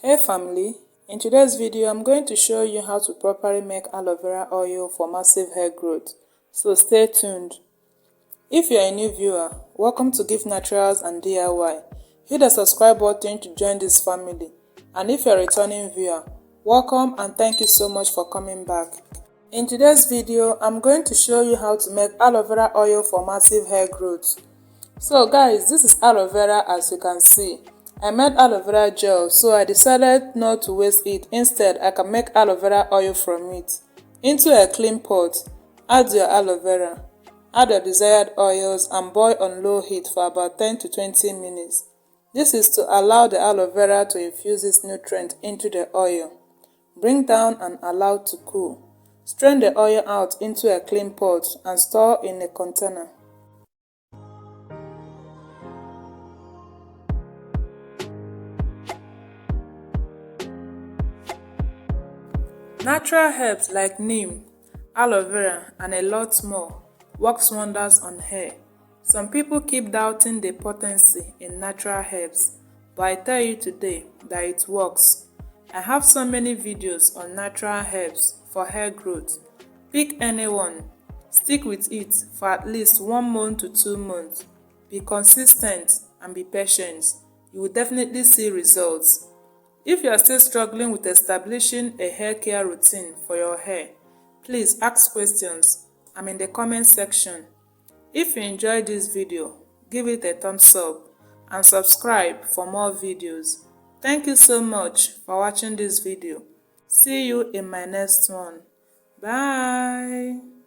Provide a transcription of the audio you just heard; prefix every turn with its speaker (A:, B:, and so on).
A: Hey family, in today's video I'm going to show you how to properly make aloe vera oil for massive hair growth, so stay tuned. If you're a new viewer, welcome to Gift Naturals and DIY. Hit the subscribe button to join this family, and if you're a returning viewer, welcome and thank you so much for coming back. In today's video I'm going to show you how to make aloe vera oil for massive hair growth. So guys, this is aloe vera. As you can see, I made aloe vera gel, so I decided not to waste it. Instead, I can make aloe vera oil from it. Into a clean pot, add your aloe vera, add your desired oils and boil on low heat for about 10 to 20 minutes. This is to allow the aloe vera to infuse its nutrient into the oil. Bring down and allow to cool. Strain the oil out into a clean pot and store in a container. Natural herbs like neem, aloe vera and a lot more works wonders on hair. Some people keep doubting the potency in natural herbs, but I tell you today that it works. I have so many videos on natural herbs for hair growth. Pick any one, stick with it for at least 1 month to 2 months. Be consistent and be patient. You will definitely see results. If you are still struggling with establishing a hair care routine for your hair, please ask questions. I'm in the comment section. If you enjoyed this video, give it a thumbs up and subscribe for more videos. Thank you so much for watching this video. See you in my next one. Bye.